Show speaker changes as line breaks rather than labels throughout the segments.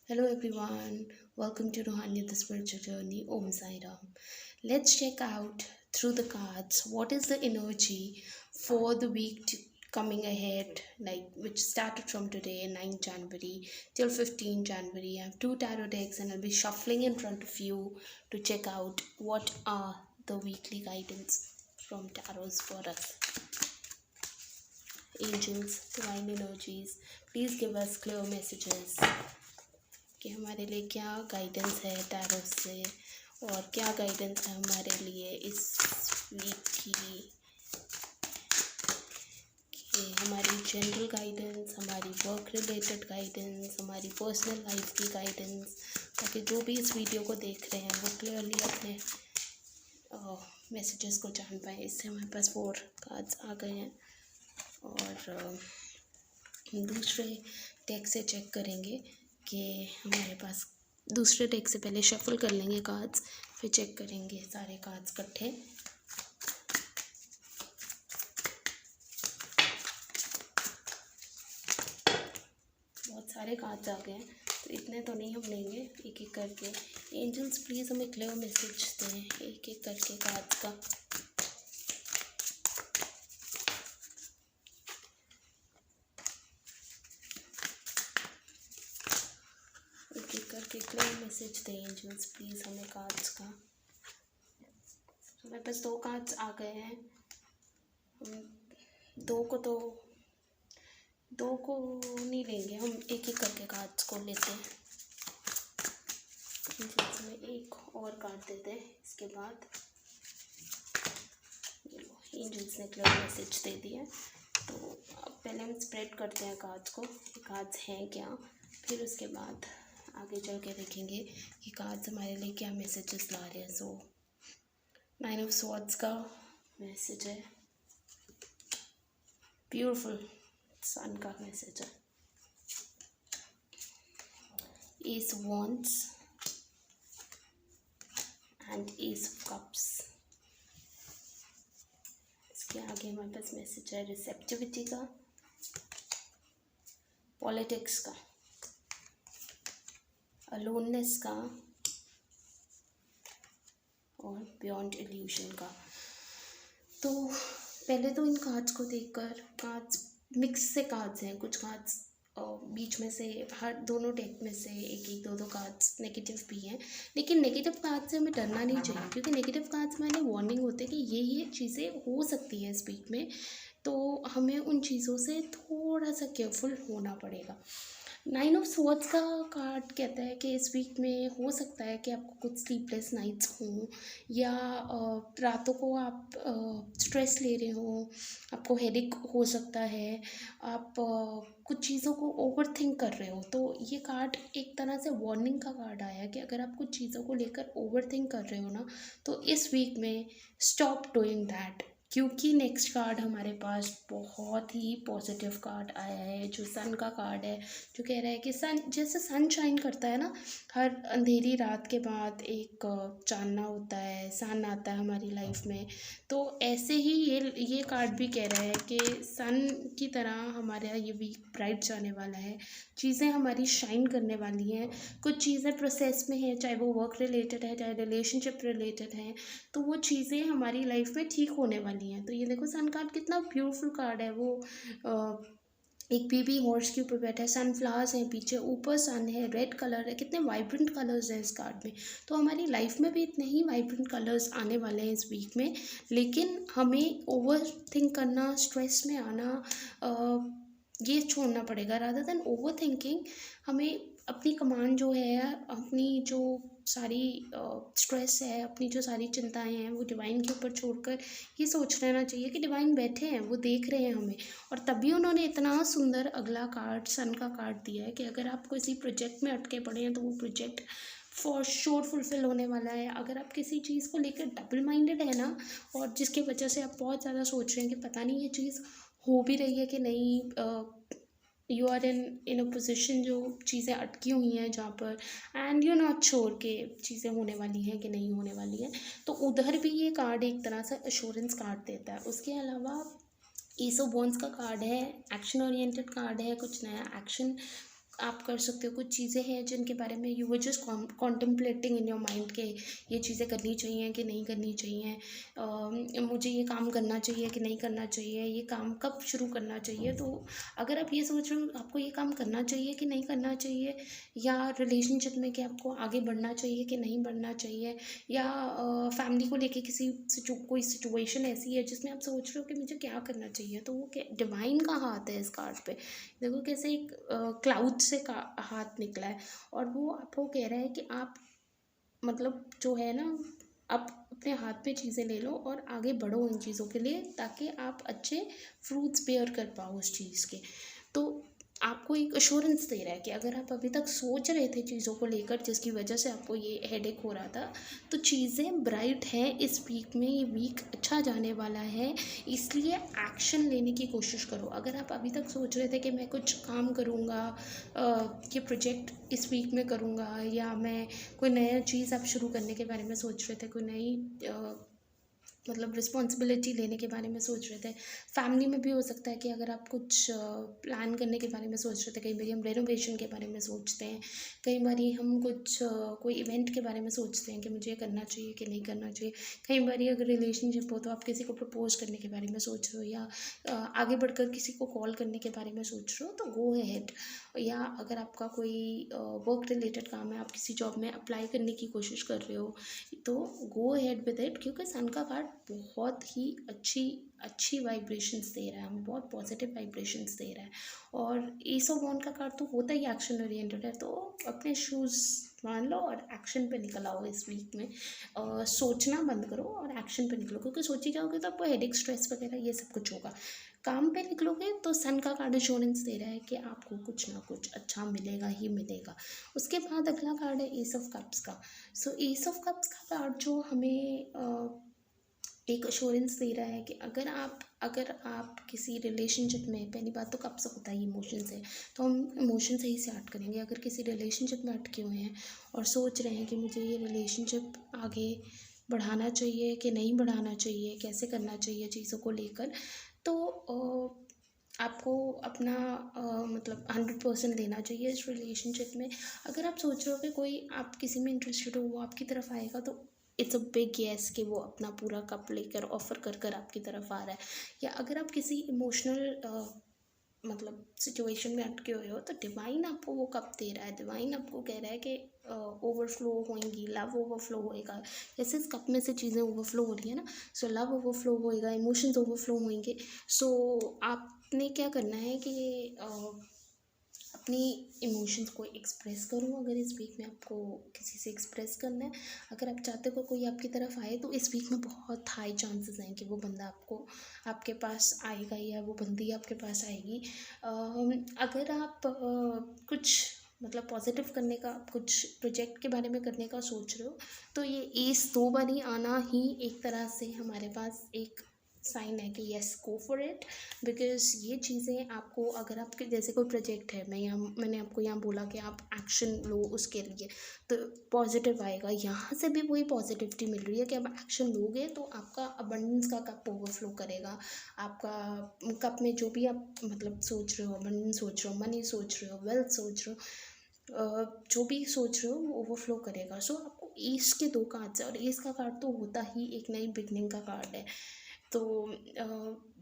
Hello everyone, welcome to Rohani the Spiritual Journey. Om Sai Ram. Let's check out through the cards what is the energy for the coming ahead, like which started from today, 9th January till 15th January. I have two tarot decks and I'll be shuffling in front of you to check out what are the weekly guidance from tarots for us. Angels, divine energies, please give us clear messages कि हमारे लिए क्या guidance है tarot से और क्या guidance है हमारे लिए इस वीक की कि हमारी जनरल गाइडेंस, हमारी वर्क रिलेटेड गाइडेंस, हमारी पर्सनल लाइफ की गाइडेंस, ताकि जो भी इस वीडियो को देख रहे हैं वो क्लियरली अपने मैसेजेस को जान पाए। इससे हमारे पास 4 कार्ड्स आ गए हैं और दूसरे डेक से चेक करेंगे कि हमारे पास दूसरे डेक से पहले शफल कर लेंगे कार्ड्स, फिर चेक करेंगे सारे कार्ड्स इकट्ठे। बहुत सारे कार्ड्स आ गए हैं तो इतने तो नहीं हम लेंगे, एक एक करके। एंजल्स प्लीज़ हमें क्लियर मैसेज दें एक एक करके कार्ड्स का। करके क्लियर मैसेज दें एंजल्स प्लीज़ हमें कार्ड्स का। हमारे पास 2 कार्ड्स आ गए हैं, हम दो को नहीं लेंगे, हम एक एक करके कार्ड्स को लेते हैं। एंजल्स में एक और कार्ड देते हैं इसके बाद। एंजल्स ने क्लियर मैसेज दे दिया, तो अब पहले हम स्प्रेड करते हैं कार्ड्स को, कार्ड्स हैं क्या, फिर उसके बाद आगे चल के देखेंगे कि कार्ड्स हमारे लिए क्या मैसेजेस ला रहे हैं। सो 9 ऑफ स्वॉर्ड्स का मैसेज है, ब्यूटीफुल सन का मैसेज है। S wands and S of cups. इसके आगे हमारे पास मैसेज है रिसेप्टिविटी का, पॉलिटिक्स का, अलोननेस का और बियॉन्ड इल्यूशन का। तो पहले तो इन कार्ड्स को देखकर, कार्ड्स मिक्स से कार्ड्स हैं, कुछ कार्ड्स बीच में से, हर दोनों डेक में से एक एक दो कार्ड्स नेगेटिव भी हैं, लेकिन नेगेटिव कार्ड से हमें डरना नहीं चाहिए, क्योंकि नेगेटिव कार्ड्स में वार्निंग होते हैं कि ये चीज़ें हो सकती है इस वीक में, तो हमें उन चीज़ों से थोड़ा सा केयरफुल होना पड़ेगा। 9 ऑफ स्वॉर्ड्स का कार्ड कहता है कि इस वीक में हो सकता है कि आपको कुछ स्लीपलेस नाइट्स हों, या रातों को आप स्ट्रेस ले रहे हो, आपको हेडेक हो सकता है, आप कुछ चीज़ों को ओवर थिंक कर रहे हो। तो ये कार्ड एक तरह से वार्निंग का कार्ड आया है कि अगर आप कुछ चीज़ों को लेकर ओवर थिंक कर रहे हो ना, तो इस वीक में स्टॉप डूइंग दैट, क्योंकि नेक्स्ट कार्ड हमारे पास बहुत ही पॉजिटिव कार्ड आया है, जो सन का कार्ड है, जो कह रहा है कि सन जैसे सन शाइन करता है ना, हर अंधेरी रात के बाद एक चांदना होता है, सन आता है हमारी लाइफ में, तो ऐसे ही ये कार्ड भी कह रहा है कि सन की तरह हमारा ये वीक ब्राइट जाने वाला है, चीज़ें हमारी शाइन करने वाली हैं, कुछ चीज़ें प्रोसेस में हैं, चाहे वो वर्क रिलेटेड है, चाहे रिलेशनशिप रिलेटेड है, तो वो चीज़ें हमारी लाइफ में ठीक होने वाली हैं। तो ये देखो सन कार्ड कितना ब्यूटीफुल कार्ड है, वो एक बेबी हॉर्स के ऊपर बैठा है, सनफ्लावर्स हैं पीछे, ऊपर सन है, रेड कलर है, कितने वाइब्रेंट कलर्स हैं इस कार्ड में। तो हमारी लाइफ में भी इतने ही वाइब्रेंट कलर्स आने वाले हैं इस वीक में, लेकिन हमें ओवर थिंक करना, स्ट्रेस में आना, ये छोड़ना पड़ेगा। रादर देन ओवर थिंकिंग, हमें अपनी कमांड जो है, अपनी जो सारी स्ट्रेस है, अपनी जो सारी चिंताएं हैं, वो डिवाइन के ऊपर छोड़कर ये सोच लेना चाहिए कि डिवाइन बैठे हैं, वो देख रहे हैं हमें, और तभी उन्होंने इतना सुंदर अगला कार्ड सन का कार्ड दिया है कि अगर आप किसी प्रोजेक्ट में अटके पड़े हैं तो वो प्रोजेक्ट फॉर श्योर फुलफिल होने वाला है। अगर आप किसी चीज़ को लेकर डबल माइंडेड है ना, और जिसकी वजह से आप बहुत ज़्यादा सोच रहे हैं कि पता नहीं ये चीज़ हो भी रही है कि नहीं, you are in a position जो चीज़ें अटकी हुई हैं जहाँ पर, एंड यू नॉट श्योर कि चीज़ें होने वाली हैं कि नहीं होने वाली हैं, तो उधर भी ये कार्ड एक तरह से अश्योरेंस कार्ड देता है। उसके अलावा एस ऑफ वॉन्ड्स का कार्ड है, एक्शन ओरिएंटेड कार्ड है, कुछ नया एक्शन आप कर सकते हो। कुछ चीज़ें हैं जिनके बारे में you were just contemplating in your mind के ये चीज़ें करनी चाहिए कि नहीं करनी चाहिए, मुझे ये काम करना चाहिए कि नहीं करना चाहिए, ये काम कब शुरू करना चाहिए। तो अगर आप ये सोच रहे हो आपको ये काम करना चाहिए कि नहीं करना चाहिए, या रिलेशनशिप में कि आपको आगे बढ़ना चाहिए कि नहीं बढ़ना चाहिए, या फैमिली को लेके कोई सिचुएशन ऐसी है जिसमें आप सोच रहे हो कि मुझे क्या करना चाहिए, तो वो क्या डिवाइन का हाथ है इस कार्ड पे। देखो कैसे एक क्लाउड से का हाथ निकला है, और वो आपको कह रहा है कि आप मतलब जो है ना, आप अपने हाथ में चीज़ें ले लो और आगे बढ़ो इन चीज़ों के लिए, ताकि आप अच्छे फ्रूट्स बेयर कर पाओ उस चीज़ के। तो आपको एक अश्योरेंस दे रहा है कि अगर आप अभी तक सोच रहे थे चीज़ों को लेकर जिसकी वजह से आपको ये हेडेक हो रहा था, तो चीज़ें ब्राइट हैं इस वीक में। ये वीक अच्छा जाने वाला है, इसलिए एक्शन लेने की कोशिश करो। अगर आप अभी तक सोच रहे थे कि मैं कुछ काम करूँगा, ये प्रोजेक्ट इस वीक में करूँगा, या मैं कोई नया चीज़ आप शुरू करने के बारे में सोच रहे थे, कोई नई मतलब रिस्पॉन्सिबिलिटी लेने के बारे में सोच रहे थे। फैमिली में भी हो सकता है कि अगर आप कुछ प्लान करने के बारे में सोच रहे थे, कई बार हम रेनोवेशन के बारे में सोचते हैं, कई बार हम कुछ कोई इवेंट के बारे में सोचते हैं कि मुझे ये करना चाहिए कि नहीं करना चाहिए। कई बार अगर रिलेशनशिप हो तो आप किसी को प्रपोज करने के बारे में सोच रहे हो, या आगे बढ़कर किसी को कॉल करने के बारे में सोच रहे हो, तो गो अहेड। या अगर आपका कोई वर्क रिलेटेड काम है, आप किसी जॉब में अप्लाई करने की कोशिश कर रहे हो, तो गो अहेड विद इट, क्योंकि सन का कार्ड बहुत ही अच्छी वाइब्रेशंस दे रहा है, हमें बहुत पॉजिटिव वाइब्रेशंस दे रहा है। और एस ऑफ वॉन्ड का कार्ड तो होता ही एक्शन ओरिएंटेड है, तो अपने शूज़ मान लो और एक्शन पे निकल आओ इस वीक में। सोचना बंद करो और एक्शन पे निकलो, क्योंकि सोची जाओगे तो आपको हेडेक, स्ट्रेस वगैरह ये सब कुछ होगा। काम पे निकलोगे तो सन का कार्ड एश्योरेंस दे रहा है कि आपको कुछ ना कुछ अच्छा मिलेगा ही मिलेगा। उसके बाद अगला कार्ड है एस ऑफ कप्स का। सो एस ऑफ कप्स का कार्ड जो हमें एक अश्योरेंस दे रहा है कि अगर आप किसी रिलेशनशिप में, पहली बात तो कब से होता है इमोशन से, तो हम इमोशन से ही स्टार्ट करेंगे। अगर किसी रिलेशनशिप में अटके हुए हैं और सोच रहे हैं कि मुझे ये रिलेशनशिप आगे बढ़ाना चाहिए कि नहीं बढ़ाना चाहिए, कैसे करना चाहिए चीज़ों को लेकर, तो आपको अपना मतलब 100% देना चाहिए इस रिलेशनशिप में। अगर आप सोच रहे हो कि कोई आप किसी में इंटरेस्टेड हो, वो आपकी तरफ आएगा, तो इट्स अ बिग येस कि वो अपना पूरा कप लेकर ऑफ़र कर कर आपकी तरफ आ रहा है। या अगर आप किसी इमोशनल मतलब सिचुएशन में अटके हुए हो, तो डिवाइन आपको वो कप दे रहा है। डिवाइन आपको कह रहा है कि ओवरफ्लो होएंगी, लव ओवरफ्लो होएगा। जैसे इस कप में से चीज़ें ओवरफ्लो हो रही है ना, सो लव ओवरफ्लो होएगा, इमोशंस ओवरफ्लो होंगे। सो आपने क्या करना है कि अपनी इमोशंस को एक्सप्रेस करो। अगर इस वीक में आपको किसी से एक्सप्रेस करना है, अगर आप चाहते हो कोई आपकी तरफ आए, तो इस वीक में बहुत हाई चांसेस हैं कि वो बंदा आपके पास आएगा, या वो बंदी आपके पास आएगी। अगर आप कुछ मतलब पॉजिटिव करने का, कुछ प्रोजेक्ट के बारे में करने का सोच रहे हो, तो ये एस 2 बारी आना ही एक तरह से हमारे पास एक साइन है कि yes, go for it. Because ये चीज़ें आपको, अगर आपके जैसे कोई प्रोजेक्ट है, मैंने आपको यहाँ बोला कि आप एक्शन लो उसके लिए, तो पॉजिटिव आएगा। यहाँ से भी वही पॉजिटिविटी मिल रही है कि आप एक्शन लोगे तो आपका अबंडेंस का कप ओवरफ्लो करेगा। आपका कप में जो भी आप मतलब सोच रहे हो, अबंडेंस सोच रहे हो, मनी सोच रहे हो, वेल्थ सोच रहे हो, जो भी सोच रहे हो वो ओवरफ्लो करेगा। सो आपको ईस के 2 कार्ड्स है, और ईस का कार्ड तो होता ही एक नई बिगनिंग का कार्ड है। तो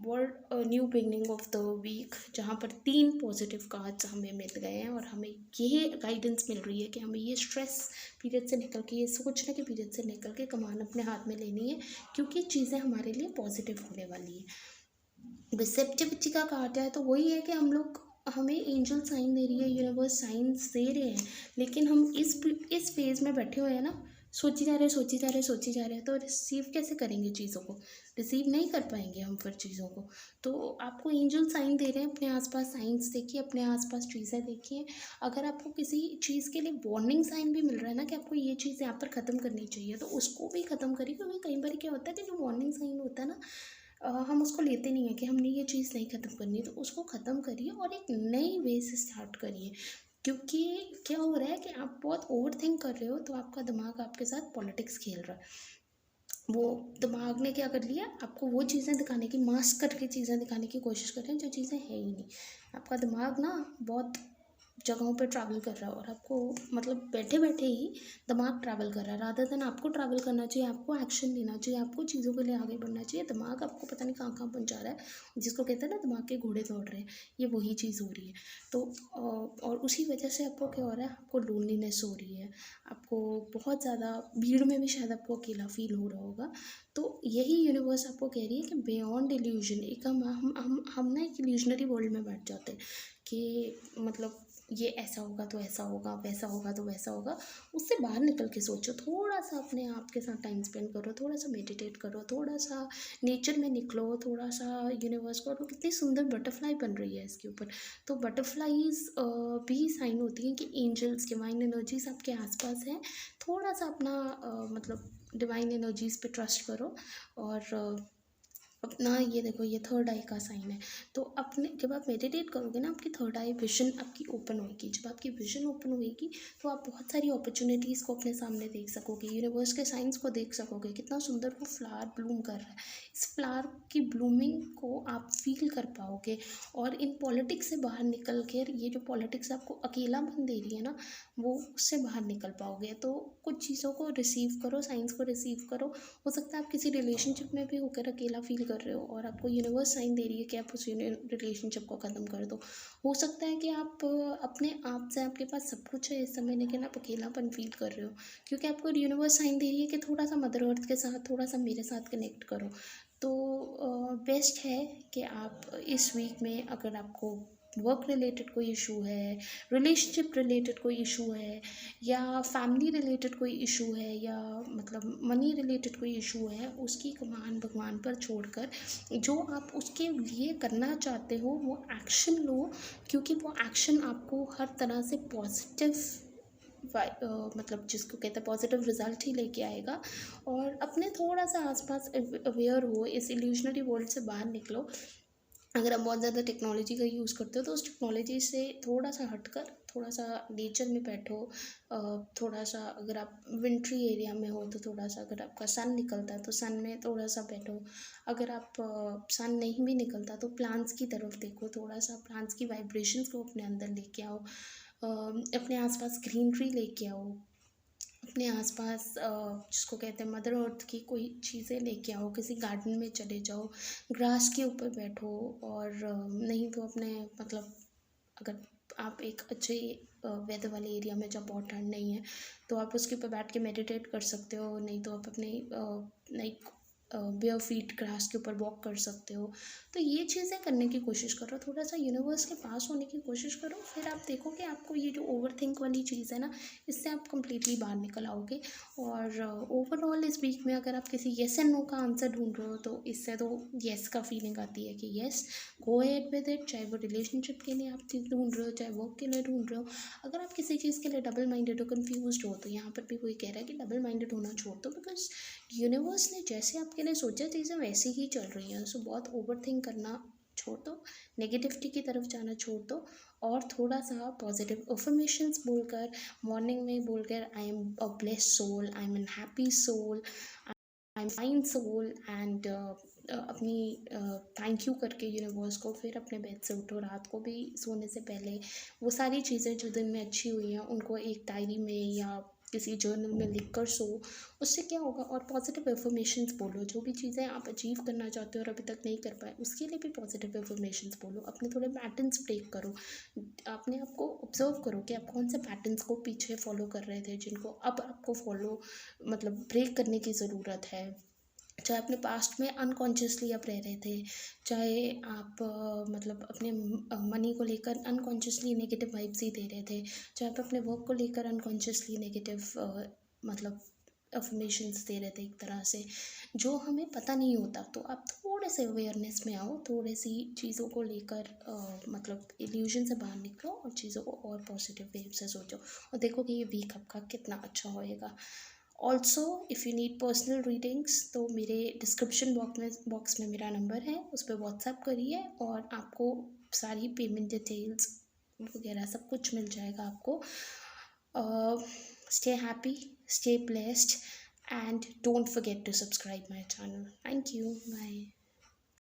word new beginning of the week, जहाँ पर 3 पॉजिटिव कार्ड्स हमें मिल गए हैं, और हमें ये गाइडेंस मिल रही है कि हमें ये स्ट्रेस पीरियड से निकल के, ये सोचने के पीरियड से निकल के कमान अपने हाथ में लेनी है, क्योंकि चीज़ें हमारे लिए पॉजिटिव होने वाली है। रिसेप्टिविटी का कार्ड है, तो वही है कि हमें एंजल साइन दे रही है, यूनिवर्स साइंस दे रहे हैं, लेकिन हम इस फेज में बैठे हुए हैं ना, सोची जा रहे हैं, तो रिसीव कैसे करेंगे चीज़ों को? रिसीव नहीं कर पाएंगे हम फिर चीज़ों को। तो आपको एंजल साइन दे रहे हैं, अपने आसपास साइंस देखिए, अपने आसपास चीज़ें देखिए। अगर आपको किसी चीज़ के लिए वार्निंग साइन भी मिल रहा है ना कि आपको ये चीज़ यहाँ पर ख़त्म करनी चाहिए, तो उसको भी ख़त्म करिए। क्योंकि कई बार क्या होता है कि जो वार्निंग साइन होता है ना, हम उसको लेते नहीं हैं कि हमने ये चीज़ नहीं ख़त्म करनी है, तो उसको ख़त्म करिए और एक नई वे से स्टार्ट करिए। क्योंकि क्या हो रहा है कि आप बहुत ओवर थिंक कर रहे हो, तो आपका दिमाग आपके साथ पॉलिटिक्स खेल रहा है। वो दिमाग ने क्या कर लिया, आपको वो चीज़ें दिखाने की, मास्क करके चीज़ें दिखाने की कोशिश कर रहे हैं जो चीज़ें है ही नहीं। आपका दिमाग ना बहुत जगहों पे ट्रैवल कर रहा है और आपको मतलब बैठे बैठे ही दिमाग ट्रैवल कर रहा है, रादर देन आपको ट्रैवल करना चाहिए, आपको एक्शन लेना चाहिए, आपको चीज़ों के लिए आगे बढ़ना चाहिए। दिमाग आपको पता नहीं कहाँ कहाँ पहुँचा रहा है, जिसको कहते हैं ना दिमाग के घोड़े दौड़ रहे हैं, ये वही चीज़ हो रही है। तो और उसी वजह से आपको क्या हो रहा है, आपको लोनलीनेस हो रही है, आपको बहुत ज़्यादा भीड़ में भी शायद आपको अकेला फील हो रहा होगा। तो यही यूनिवर्स आपको कह रही है कि बियॉन्ड इल्यूजन, एक हम ना एक इल्यूजनरी वर्ल्ड में बैठ जाते हैं कि मतलब ये ऐसा होगा तो ऐसा होगा, वैसा होगा तो वैसा होगा। उससे बाहर निकल के सोचो, थोड़ा सा अपने आप के साथ टाइम स्पेंड करो, थोड़ा सा मेडिटेट करो, थोड़ा सा नेचर में निकलो, थोड़ा सा यूनिवर्स को, और कितनी सुंदर बटरफ्लाई बन रही है इसके ऊपर। तो बटरफ्लाईज भी साइन होती हैं कि एंजल्स, डिवाइन एनर्जीज आपके आसपास हैं। थोड़ा सा अपना मतलब डिवाइन एनर्जीज पे ट्रस्ट करो और अपना ये देखो, ये थर्ड आई का साइन है। तो अपने जब आप मेडिटेट करोगे ना, आपकी थर्ड आई विजन आपकी ओपन होगी। जब आपकी विजन ओपन होगी तो आप बहुत सारी अपॉर्चुनिटीज़ को अपने सामने देख सकोगे, यूनिवर्स के साइंस को देख सकोगे, कितना सुंदर वो फ्लावर ब्लूम कर रहा है। इस फ्लावर की ब्लूमिंग को आप फील कर पाओगे। और इन पॉलिटिक्स से बाहर निकल कर, ये जो पॉलिटिक्स आपको अकेलापन दे रही है ना, वो उससे बाहर निकल पाओगे। तो कुछ चीज़ों को रिसीव करो, साइंस को रिसीव करो। हो सकता है आप किसी रिलेशनशिप में भी होकर अकेला फील कर रहे हो और आपको यूनिवर्स साइन दे रही है कि आप उस रिलेशनशिप को ख़त्म कर दो। हो सकता है कि आप अपने आप से, आपके पास सब कुछ है इस समय, लेकिन आप अकेलापन फील कर रहे हो, क्योंकि आपको यूनिवर्स साइन दे रही है कि थोड़ा सा मदर अर्थ के साथ, थोड़ा सा मेरे साथ कनेक्ट करो। तो बेस्ट है कि आप इस वीक में, अगर आपको वर्क रिलेटेड कोई इशू है, रिलेशनशिप रिलेटेड कोई इशू है, या फैमिली रिलेटेड कोई इशू है, या मतलब मनी रिलेटेड कोई इशू है, उसकी कमान भगवान पर छोड़कर जो आप उसके लिए करना चाहते हो वो एक्शन लो, क्योंकि वो एक्शन आपको हर तरह से पॉजिटिव मतलब जिसको कहते हैं पॉजिटिव रिजल्ट ही लेके आएगा। और अपने थोड़ा सा आसपास अवेयर हो, इस इल्यूशनरी वर्ल्ड से बाहर निकलो। अगर आप बहुत ज़्यादा टेक्नोलॉजी का यूज़ करते हो तो उस टेक्नोलॉजी से थोड़ा सा हटकर थोड़ा सा नेचर में बैठो। थोड़ा सा अगर आप विंट्री एरिया में हो तो थोड़ा सा, अगर आपका सन निकलता है तो सन में थोड़ा सा बैठो। अगर आप सन नहीं भी निकलता तो प्लांट्स की तरफ देखो, थोड़ा सा प्लांट्स की वाइब्रेशंस को अपने अंदर लेके आओ। अपने आसपास ग्रीनरी लेके आओ, अपने आसपास जिसको कहते हैं मदर अर्थ की कोई चीज़ें लेके आओ, किसी गार्डन में चले जाओ, ग्रास के ऊपर बैठो। और नहीं तो अपने मतलब अगर आप एक अच्छे वेदर वाले एरिया में जहाँ बहुत ठंड नहीं है तो आप उसके ऊपर बैठ के मेडिटेट कर सकते हो, नहीं तो आप अपने लाइक बेयर फीट ग्रास के ऊपर वॉक कर सकते हो। तो ये चीज़ें करने की कोशिश करो, थोड़ा सा यूनिवर्स के पास होने की कोशिश करो, फिर आप देखो कि आपको ये जो ओवर थिंक वाली चीज़ है ना, इससे आप कम्प्लीटली बाहर निकल आओगे। और ओवरऑल इस वीक में अगर आप किसी येस एंड नो का आंसर ढूंढ रहे हो तो इससे तो येस का फीलिंग आती है कि yes, go ahead with it. चाहे वो रिलेशनशिप के लिए आप चीज़ ढूंढ रहे हो, चाहे वर्क के लिए ढूंढ रहे हो। अगर आप किसी चीज़ के लिए डबल माइंडेड हो, कन्फ्यूज हो, तो यहाँ पर भी कोई कह रहा है कि डबल माइंडेड होना छोड़ दो, बिकॉज यूनिवर्स ने जैसे आपके लिए सोचा चीज़ें वैसे ही चल रही हैं। सो बहुत ओवर थिंक करना छोड़ दो, नेगेटिविटी की तरफ जाना छोड़ दो, और थोड़ा सा पॉजिटिव अफर्मेशंस बोलकर, मॉर्निंग में बोलकर, I am a blessed soul, I am an happy soul, I am fine soul, and अपनी थैंक यू करके यूनिवर्स को फिर अपने बेड से उठो। रात को भी सोने से पहले वो सारी चीज़ें जो दिन में अच्छी हुई हैं उनको एक डायरी में या किसी जर्नल में लिख कर सो। उससे क्या होगा, और पॉजिटिव एफर्मेशंस बोलो, जो भी चीज़ें आप अचीव करना चाहते हो और अभी तक नहीं कर पाए उसके लिए भी पॉजिटिव एफर्मेशंस बोलो। अपने थोड़े पैटर्न्स ब्रेक करो, अपने आप को ऑब्जर्व करो कि आप कौन से पैटर्न्स को पीछे फॉलो कर रहे थे जिनको अब आपको फॉलो मतलब ब्रेक करने की ज़रूरत है। चाहे अपने पास्ट में अनकॉन्शियसली आप रह रहे थे, चाहे आप मतलब अपने मनी को लेकर अनकॉन्शियसली नेगेटिव वाइब्स ही दे रहे थे, चाहे आप अपने वर्क को लेकर अनकॉन्शियसली नेगेटिव मतलब अफर्मेशंस दे रहे थे एक तरह से, जो हमें पता नहीं होता। तो आप थोड़े से अवेयरनेस में आओ, थोड़ी सी चीज़ों को लेकर मतलब इल्यूजन से बाहर निकलो और चीज़ों को और पॉजिटिव वेव से सोचो, और देखो कि ये वीक आपका कितना अच्छा होएगा। Also if you need personal readings तो मेरे डिस्क्रिप्शन बॉक्स में मेरा नंबर है, उस पर व्हाट्सएप करिए और आपको सारी पेमेंट डिटेल्स वगैरह सब कुछ मिल जाएगा आपको। Stay happy, stay blessed, and don't forget to subscribe my channel. Thank you, bye.